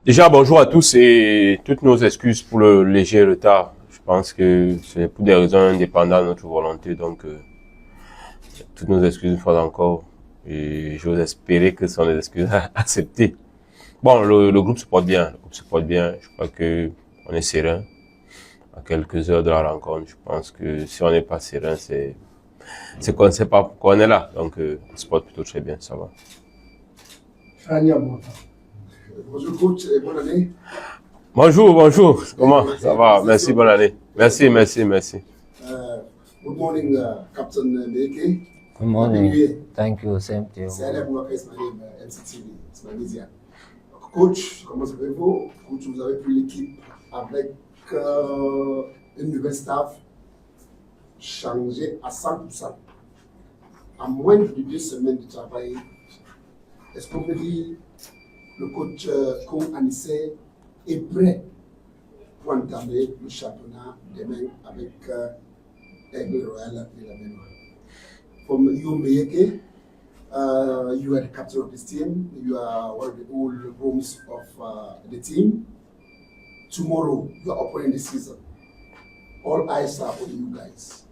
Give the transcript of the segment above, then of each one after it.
Déjà, bonjour à tous et toutes nos excuses pour le léger retard. Je pense que c'est pour des raisons indépendantes de notre volonté, donc toutes nos excuses une fois encore. Et j'ose espérer que ce sont des excuses acceptées. Bon, le groupe se porte bien, Je crois que on est serein à quelques heures de la rencontre. Je pense que si on n'est pas serein, c'est qu'on ne sait pas pourquoi on est là. Donc, on se porte plutôt très bien, ça va. Bonjour coach et bonne année. Bonjour. Comment ça va? Merci, bonne année. Merci. Good morning, Captain Meke. Good morning. Thank you. Same to you. Salam Mwaka is my name, MCTV. It's Malaysia. Coach, comment allez-vous? Coach, vous avez pris l'équipe avec une nouvelle staff changée à 100%. À moins de 2 semaines de travail, est-ce qu'on peut dire le coach Kong Anissé est prêt pour entamer le championnat demain avec Aigle Royal de la Mémoire? From you, Meyeke, you are the captain of this team. You are one of the old rooms of the team. Tomorrow, you are opening the season. All eyes are on you guys.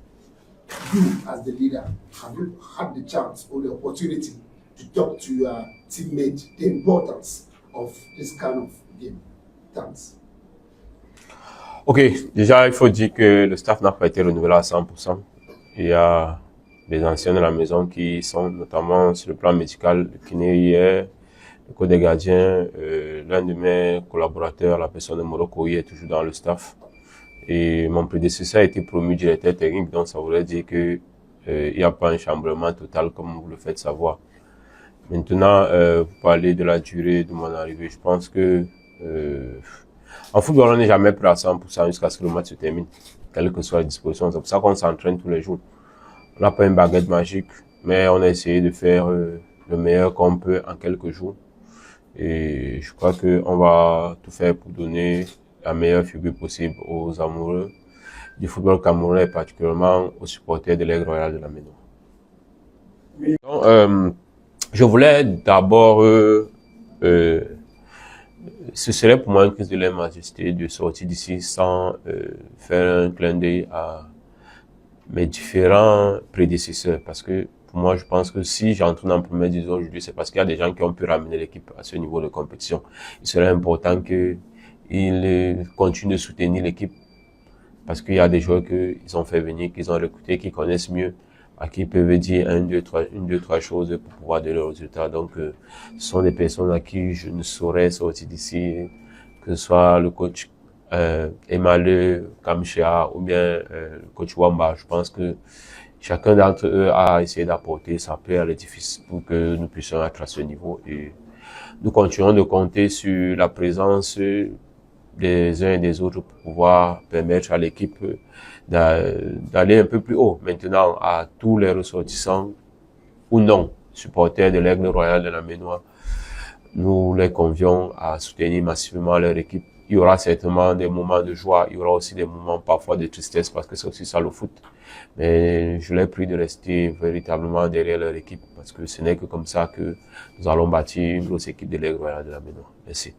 You, as the leader, have you had the chance or the opportunity to talk to your teammates the importance of this kind of game? Thanks. Ok, déjà, il faut dire que le staff n'a pas été renouvelé à 100%. Il y a des anciens de la maison qui sont notamment sur le plan médical, le kiné hier, le code des gardiens, l'un de mes collaborateurs, la personne de Morocco, est toujours dans le staff. Et mon prédécesseur a été promu directeur technique, donc ça voudrait dire que il n'y a pas un chamboulement total comme vous le faites savoir. Maintenant, vous parlez de la durée de mon arrivée. Je pense que en football, on n'est jamais prêt à 100% jusqu'à ce que le match se termine, quelle que soit la disposition. C'est pour ça qu'on s'entraîne tous les jours. On n'a pas une baguette magique, mais on a essayé de faire le meilleur qu'on peut en quelques jours. Et je crois que on va tout faire pour donner la meilleure figure possible aux amoureux du football camerounais et particulièrement aux supporters de l'Aigle Royal de la Méno. Donc, je voulais d'abord, ce serait pour moi une crise de leur majesté de sortir d'ici sans faire un clin d'œil à mes différents prédécesseurs, parce que pour moi, je pense que si j'entre en première division aujourd'hui, c'est parce qu'il y a des gens qui ont pu ramener l'équipe à ce niveau de compétition. Il serait important qu'ils continuent de soutenir l'équipe, parce qu'il y a des joueurs qu'ils ont fait venir, qu'ils ont recrutés, qui connaissent mieux, à qui ils peuvent dire une, deux, trois choses pour pouvoir donner le résultat. Donc, ce sont des personnes à qui je ne saurais sortir d'ici, que ce soit le coach Emale Kamchea ou bien le coach Wamba. Je pense que chacun d'entre eux a essayé d'apporter sa pierre à l'édifice pour que nous puissions être à ce niveau. Et nous continuons de compter sur la présence des uns et des autres pour pouvoir permettre à l'équipe d'aller un peu plus haut. Maintenant, à tous les ressortissants ou non, supporters de l'Aigle Royal de la Ménois, nous les convions à soutenir massivement leur équipe. Il y aura certainement des moments de joie, il y aura aussi des moments parfois de tristesse parce que c'est aussi ça le foot. Mais je les prie de rester véritablement derrière leur équipe parce que ce n'est que comme ça que nous allons bâtir une grosse équipe de l'Aigle Royal de la Ménois. Merci.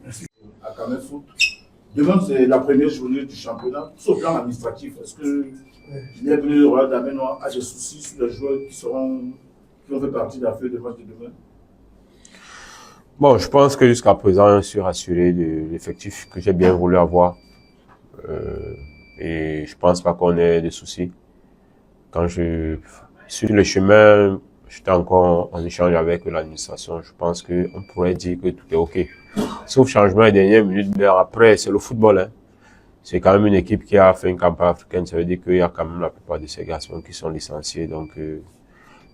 Merci. À Kamel Foot. Demain, c'est la première journée du championnat. Sur le plan administratif, est-ce que l'Aigle Royal de la Ménois a des soucis sur les joueurs qui ont fait partie de la feuille de match de demain? Bon, je pense que jusqu'à présent, je suis rassuré de l'effectif que j'ai bien voulu avoir. Et je pense pas qu'on ait de soucis. Quand je suis sur le chemin, j'étais encore en échange avec l'administration. Je pense qu'on pourrait dire que tout est OK. Sauf changement les dernières minutes, mais après, c'est le football, hein. C'est quand même une équipe qui a fait une campagne africaine. Ça veut dire qu'il y a quand même la plupart de ces garçons qui sont licenciés. Donc,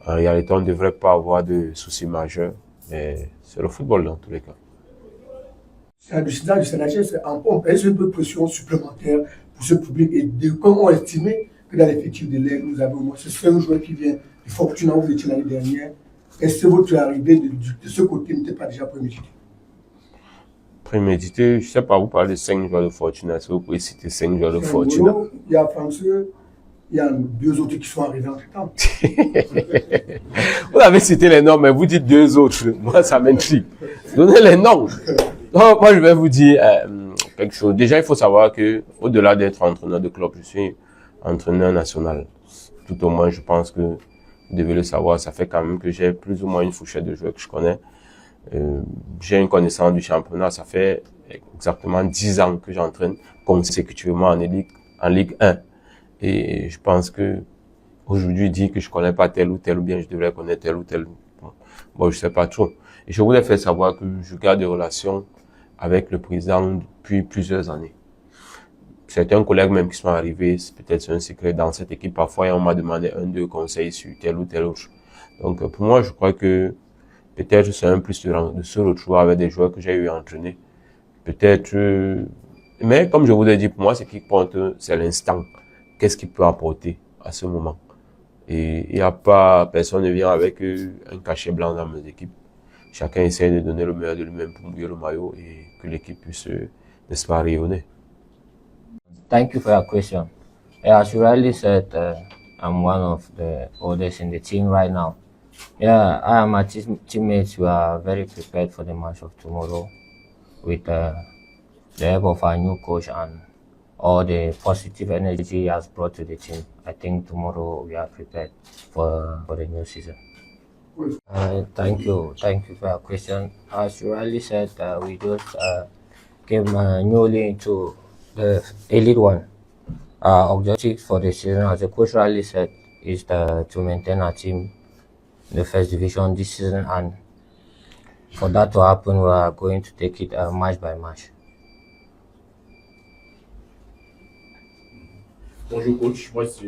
en réalité, on ne devrait pas avoir de soucis majeurs. Mais c'est le football dans tous les cas. C'est un décideur du Sénégal, c'est un peu de pression supplémentaire pour ce public. Et comme on estimait que dans l'effectif de l'Aigle, nous avons au moins ce serait un joueur qui vient de Fortuna, où vous étiez l'année dernière. Est-ce que votre arrivée de ce côté n'était pas déjà prémédité? Prémédité, je ne sais pas, vous parlez de 5 joueurs de Fortuna. Est-ce que vous pouvez citer 5 joueurs de Fortuna? Il y a François, il y a 2 autres qui sont arrivés entre temps. Vous avez cité les noms, mais vous dites 2 autres. Moi, ça m'intrigue. Donnez les noms. Non, moi, je vais vous dire quelque chose. Déjà, il faut savoir que, au-delà d'être entraîneur de club, je suis entraîneur national. Tout au moins, je pense que vous devez le savoir. Ça fait quand même que j'ai plus ou moins une fourchette de joueurs que je connais. J'ai une connaissance du championnat. Ça fait exactement 10 ans que j'entraîne consécutivement en Ligue 1. Et je pense que aujourd'hui, dire que je connais pas tel ou tel, ou bien je devrais connaître tel ou tel, bon, je sais pas trop. Et je voulais faire savoir que je garde des relations avec le président depuis plusieurs années. Certains collègues même qui sont arrivés, c'est peut-être un secret dans cette équipe. Parfois, on m'a demandé 1-2 conseils sur tel ou tel autre. Donc, pour moi, je crois que peut-être c'est un plus de se retrouver avec des joueurs que j'ai eu à entraîner. Peut-être, mais comme je vous l'ai dit, pour moi, ce qui compte, c'est l'instant. Qu'est-ce qu'il peut apporter à ce moment? Et il n'y a pas, personne ne vient avec un cachet blanc dans mes équipes. Chacun essaie de donner le meilleur de lui-même pour mouiller le maillot et que l'équipe puisse, n'est-ce pas, rayonner. Thank you for your question. As you rightly said, I'm one of the oldest in the team right now. Yeah, I and my teammates, we are very prepared for the match of tomorrow with the help of our new coach and all the positive energy he has brought to the team. I think tomorrow we are prepared for the new season. Thank you for your question. As you rightly said, we just came newly into the Elite One. Our objective for the season, as the coach rightly said, is to maintain our team in the first division this season, and for that to happen, we are going to take it match by match. Bonjour coach, moi c'est